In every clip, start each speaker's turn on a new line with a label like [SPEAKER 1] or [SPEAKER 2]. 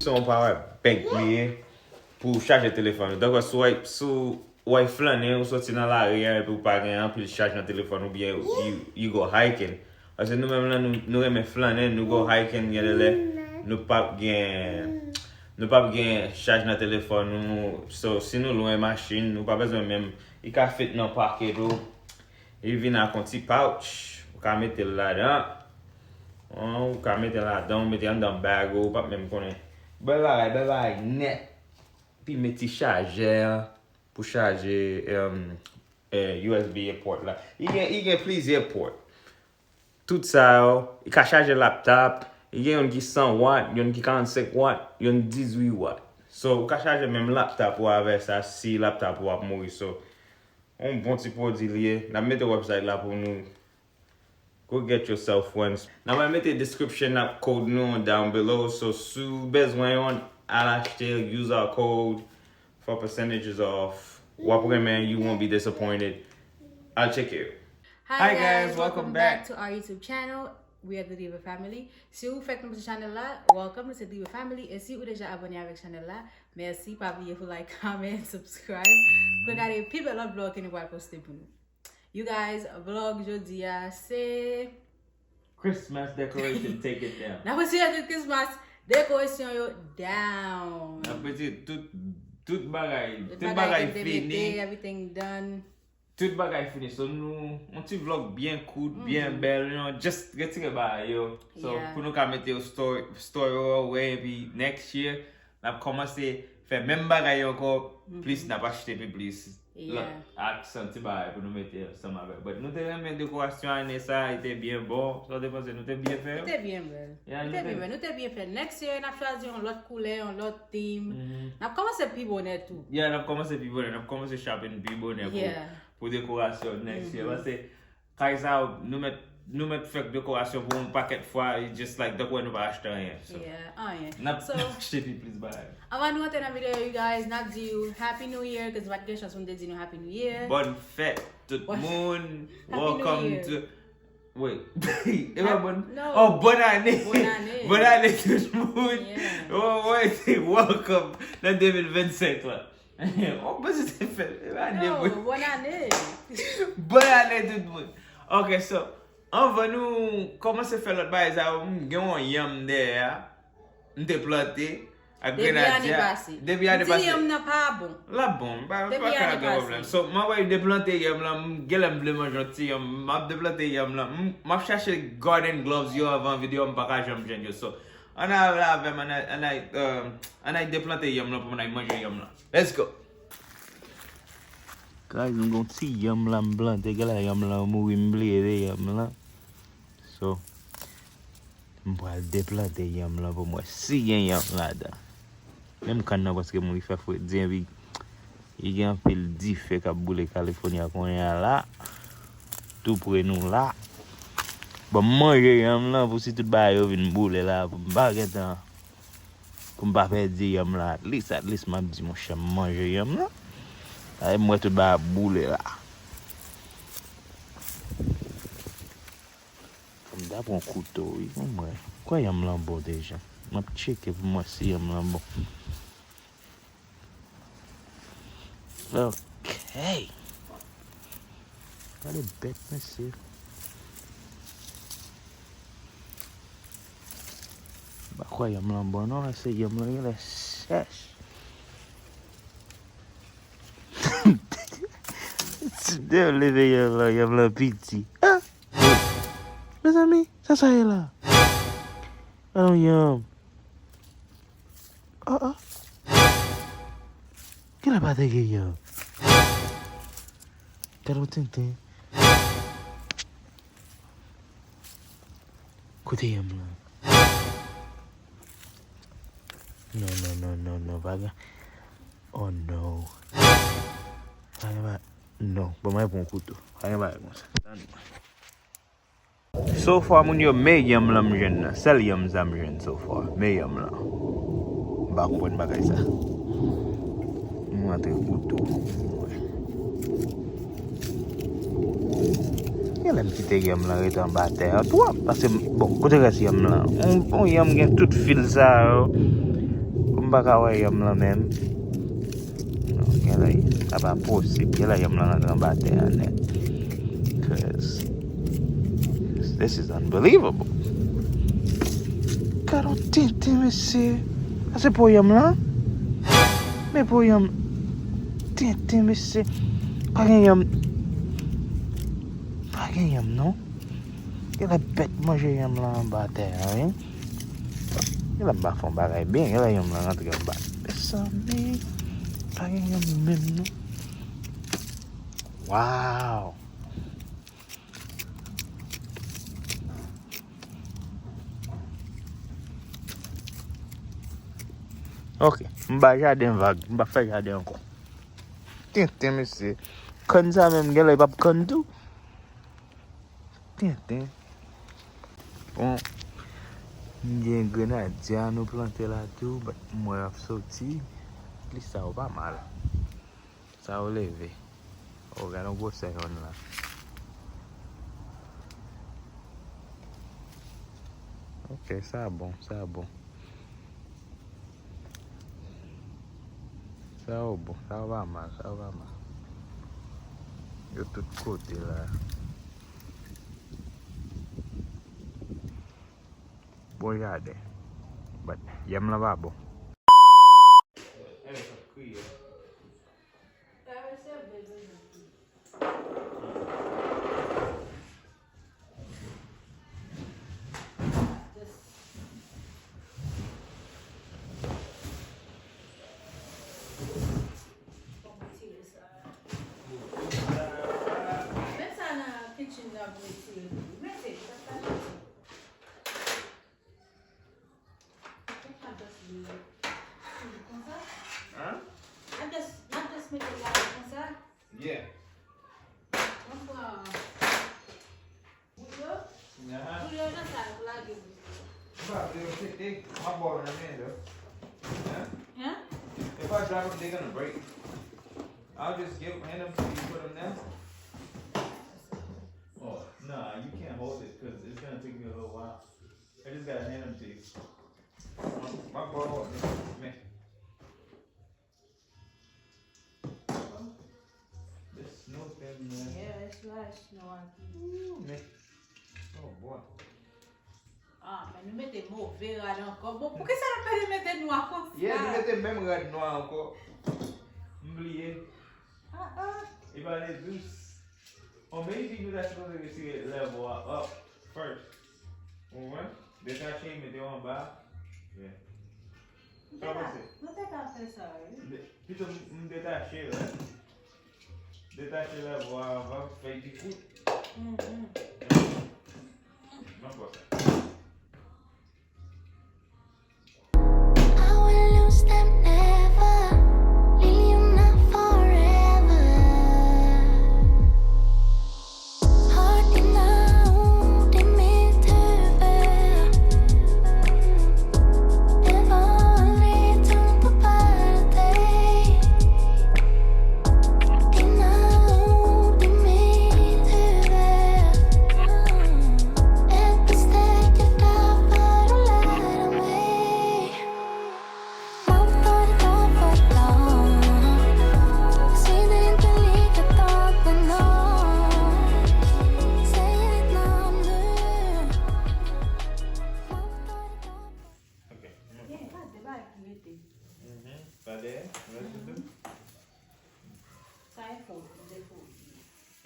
[SPEAKER 1] son pa bank liye pour charger téléphone. Donc sou ouais flâner ou sortir dans l'arrière pour pas gagner un peu de charge dans téléphone ou bien you go hiking. Parce que nous même là nous aimons flâner, nous go hiking nous pas gagner charge dans téléphone nous so si nous loin machine nous pas besoin même il ka fait dans parquet d'eau. Il vient avec un petit pouch, vous pouvez mettre là-dedans. Vous pouvez mettre là-dedans, vous mettez dans le bag, vous pas même connaître. Ben net. Puis mettez chargeur pour charger USB port là. Il y a plusieurs ports. Tout ça, il peut charger le laptop. Il y a un qui 100 watts, il y a un qui 45 watts, il y a un 18 watts. So, vous pouvez charger même le laptop avec ça si le laptop va mourir. So, un bon petit produit lié. N'a mettre website là pour nous. Go get yourself one. Now I mettre description code nous down below. So sous besoin on à l'acheter, use our code for percentages off. Wapureme, you won't be disappointed. I'll check it.
[SPEAKER 2] Hi guys, welcome back to our YouTube channel. We are the Diva Family. Si vous faites notre channel là, welcome to the Diva Family. Et si vous déjà abonné avec channel là, merci. Pas oublier de like, comment, subscribe. Regardez, people love vlog qui nous voient poster pour nous. You guys, vlog jeudi c'est
[SPEAKER 1] Christmas decoration, take it down.
[SPEAKER 2] Now we see the Christmas decoration yo down.
[SPEAKER 1] Après tout bagay fini.
[SPEAKER 2] Everything done.
[SPEAKER 1] Tout bagay fini. So nous un petit vlog bien cool, bien belle, you know, just getting about yo. So pour nous mettre au story away puis next year, n'a commencé faire même bagay encore, plus n'a pas acheté plus. Accent pour nous mettre ensemble avec. Mais nous avons mis décoration année ça était bien bon. Ça dépend nous t'es bien fait.
[SPEAKER 2] C'était bien belle. Nous t'es bien fait. Next year on a choisi un autre couleur, un autre theme. On a commencé plus bonnet tout.
[SPEAKER 1] On a commencé plus bonnet, on a commencé shopping plus bonnet pour décoration next year. Parce que quand ça nous mettre fait décoration pour un paquet de fois, it's just like donc nous pas acheter rien. So n'a acheter plus bas.
[SPEAKER 2] Avant nous entrer dans la vidéo, you guys, n'a dit Happy New Year, because what des chansons dit nous Happy New Year.
[SPEAKER 1] Bonne fête tout le monde. Welcome to wait. Oh, bonne année. Bonne année tout le monde. Oh ouais, welcome dans 2025 là. Oh, bah c'est fait.
[SPEAKER 2] Bonne année.
[SPEAKER 1] Bonne année tout le monde. OK, so on va nous commencer à faire l'autre bail ça on yam there. On te planté à grenadier. Depuis année passée.
[SPEAKER 2] Yam n'a pas bon.
[SPEAKER 1] La bon, pas de problème. So moi va déplanter yam là, gelam vle manger ti yam, m'a déplanter yam là. M'a chercher garden gloves yo avant vidéo pas jam jeune yo. So on a là on a déplanter yam là pour manger yam là. Let's go. Guys, nous avons petit yam là blanc, dégueulasse yam là, mourir m'blé yam là. So, je vais déplanter yam là pour moi. Si yam là dedans. Même quand non parce que moi il fait faut dire il y a un peu de diff qui a boulé Californie qu'on est là. Tout pour nous là. Bon manger yam là pour si tout ba yo vinn boule là pour baguette là. Pour pas perdre yam là. At least m'a dit mon cher manger yam là. Ay moi tout ba boule là. Comme d'abord un couteau, oui, moi. Quoi yam là bon déjà. M'a checker pour moi si yam là bon. OK. Pas de bête monsieur. Bah quoi yam là bon non, c'est yam là il est sèche. Dia lever yam là petit. Ah. Mes amis, ça est là. Oh yam. Oh. Quelle a pas de yam. Carotte. Côté yam là. Non, vaga. Oh no. Non, pas moi pour un couteau. Rien va comme ça. So far, mon yo me yam lam jeune. Sel yam zam jeune so far. Me yam la. Ba bon bagay ça. Moi te couteau. Elle aime quitter yam là est en bas terre. Toi parce que bon, côté reste yam là. On yam gen tout fil ça. mbaka wè yam la men. Gen la, aba posib. Gen la yam la nan tran bate ane. Cause this is unbelievable. Karon tinte mese. Ase po yam la? Me po yam tinte mese. Pagen yam no? Gen la bet manje yam la nan bate ane. Gen la mba fon bagay ben. Gen la yam la nan tran bate. Besa me. Pagen yam men no? Wow. Ok, mba jaden vag, mba fè jaden ankon. Tinte mese. Kon sa men gen la pap kon tou. Tinte. Bon. Mgen grenadja nou plante la tou, but mwen ap soti. Li sa ou pa mal. Sa ou leve. O gana go se yon la. Ok, sa bon, sa bon. Sa ou bon, sa ou va mal, sa ou va mal. Yo tout kote la. Bon jade. But yam la va bon. Yeah. My ball in the man though. Yeah? If I drop them, they're gonna break. I'll just hand them to you, put them down. Oh, nah, you can't hold it because it's gonna take me a little while. I just gotta hand them to you. My ball, man. There's snow in there.
[SPEAKER 2] Yeah, it's like snow aqui.
[SPEAKER 1] Ooh, man. Oh boy.
[SPEAKER 2] Ah, mas não meter mover lá não. Por que você não pode meter no ar com
[SPEAKER 1] Yeah, não meter mesmo lá no ar encore. Oublié. If I did this, or maybe you that's supposed to see it level up first. Alright? Detachei e meteu uma barra. Yeah. Só você.
[SPEAKER 2] Não tem aquela pressão aí?
[SPEAKER 1] Fiz detachei, né? Detachei level a feito de foot. Não gosto.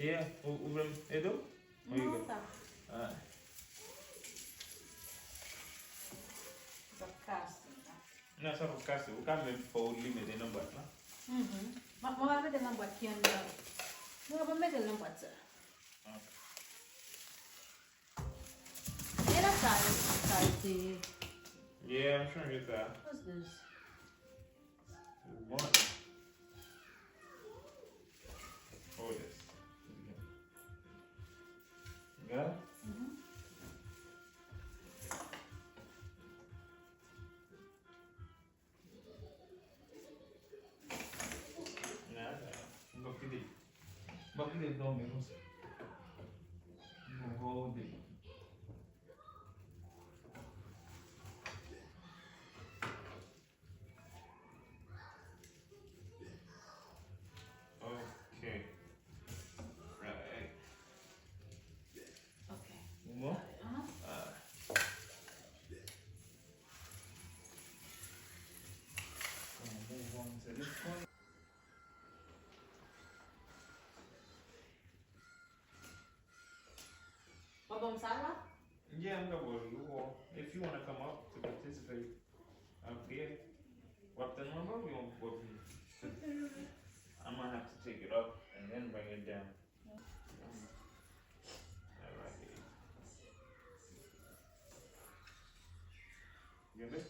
[SPEAKER 1] Yeah, Edo?
[SPEAKER 2] Não, tá.
[SPEAKER 1] Ah. Não, só por causa. O cara me foi limite não bate, não?
[SPEAKER 2] Mas vai meter na boate aqui ainda. Não vai meter na boate. Era side.
[SPEAKER 1] Yeah, I'm trying to get that.
[SPEAKER 2] What's this?
[SPEAKER 1] One. Oh, this. Yeah? Bakit ito meron sa hold it.
[SPEAKER 2] comme ça là?
[SPEAKER 1] Yeah, I'm gonna go to you all. If you wanna come up to participate up there, what the number we want to I'm gonna have to take it up and then bring it down. Alright. You good?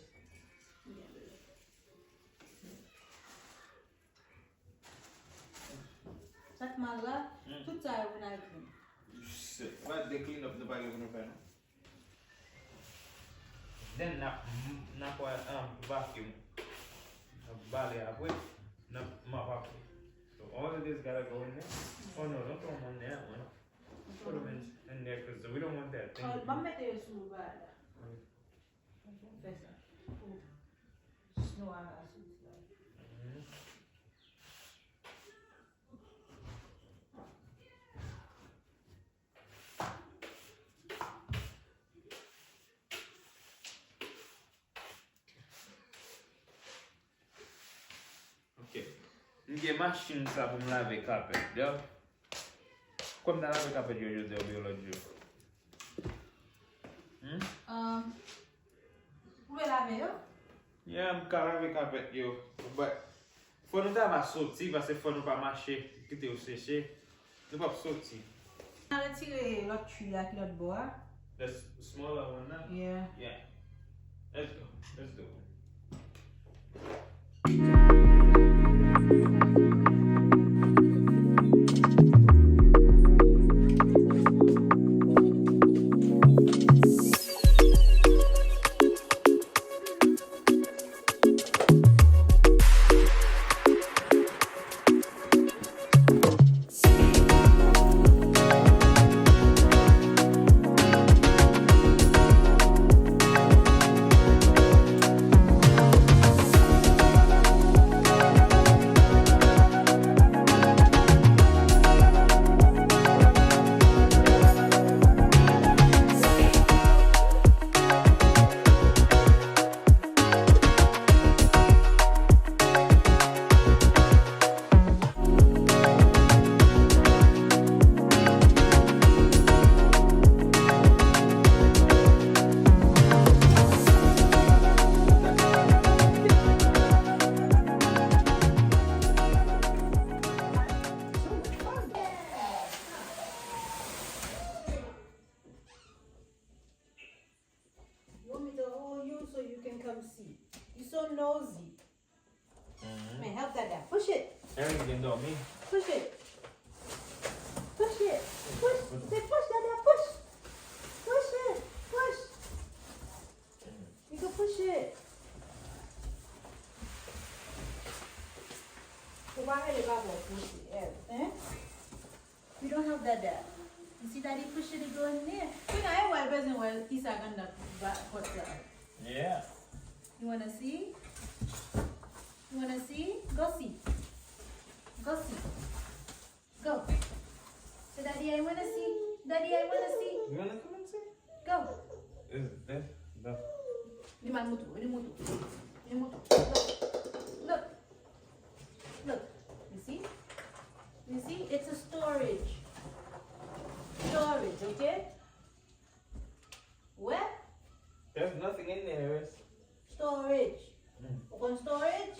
[SPEAKER 2] Chaque mal là, tout ça est venu clean.
[SPEAKER 1] Well, they clean up the bag of the then vacuum. Bally halfway. Mop. So all of this gotta go in there. Oh no, don't throw them on that one. Put them in there because we don't want that thing.
[SPEAKER 2] Oh, va mettre sur le bas là. Fais ça. Snow à la soupe là.
[SPEAKER 1] J'ai machine ça pour me laver carpet, yeah? Comme dans laver carpet, je use the l'autre jour.
[SPEAKER 2] Vous pouvez laver, yo?
[SPEAKER 1] Yeah, je peux laver carpet, yo. But, faut nous pas sortir parce que faut nous pas marcher, quitter au sécher. Nous pas sortir.
[SPEAKER 2] On a retiré l'autre tuyau avec l'autre bois.
[SPEAKER 1] The smaller one now?
[SPEAKER 2] Yeah.
[SPEAKER 1] Yeah. Let's go. Let's do it.
[SPEAKER 2] Nosy. Man, help that down. Push it.
[SPEAKER 1] Everything can do me.
[SPEAKER 2] Push it. Push it. Push. Say push that down. Push. Push it. Push. You can push it. So why are you going to push it? Eh? You don't have that down. You see that he push it, it go in there. You know, I wasn't well. He's not going to put that.
[SPEAKER 1] Yeah.
[SPEAKER 2] You wanna see? You wanna see? Go see. Go see. Go. So Daddy, I wanna see. Daddy, I wanna see.
[SPEAKER 1] You wanna come and see?
[SPEAKER 2] Go.
[SPEAKER 1] Is this? No.
[SPEAKER 2] Look. Look. Look. You see? You see? It's a storage. Storage, okay? Where?
[SPEAKER 1] There's nothing in there, Iris.
[SPEAKER 2] Storage. Open storage.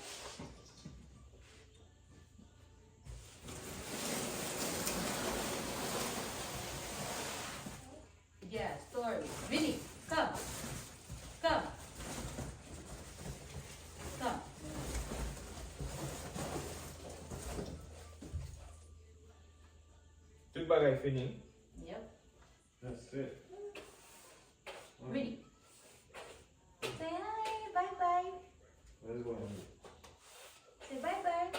[SPEAKER 2] Yeah, storage. Vinny, come. Come. Come.
[SPEAKER 1] Tout bagay fini.
[SPEAKER 2] Yep.
[SPEAKER 1] That's it.
[SPEAKER 2] Vinny. Say hi. Bye-bye.
[SPEAKER 1] Where's going on?
[SPEAKER 2] Say bye-bye.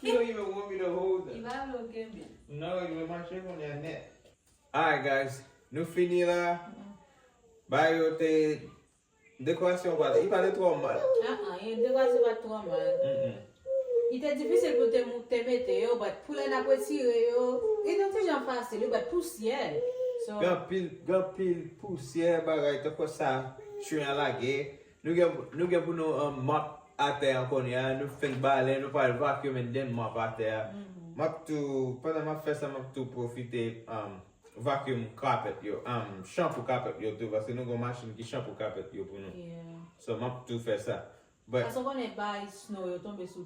[SPEAKER 1] You don't even want me to hold them.
[SPEAKER 2] Il va le game.
[SPEAKER 1] No, you want my shape on your neck. Alright guys, nous fini là. Bah yo te décoration pas. Il parlait trop mal.
[SPEAKER 2] Il décoration pas trop mal. Il était difficile pour te mettre yo, but pour la tirer yo, il était toujours facile, but poussière. So
[SPEAKER 1] Gan pile poussière bagay te ko ça chien la guerre. Nous gen pour nous mop ate an kon ya, nou fin bale, nou pa vacuum en den map ate ya. Map tou, pendant ma fè sa map tou profite vacuum carpet yo, shampoo carpet yo tou, parce nou gon machine ki shampoo carpet yo pou nou. So map tou fè sa.
[SPEAKER 2] Aso konen bay snow yo tombe sou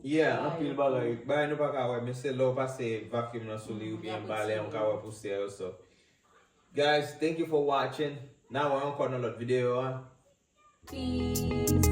[SPEAKER 1] yeah, an pil bagay. Bay nou pa ka wè, men se lò pase vacuum nan sou li ou bien bale, an ka wè pousse yo so. Guys, thank you for watching. Now we're on another video.
[SPEAKER 2] Peace.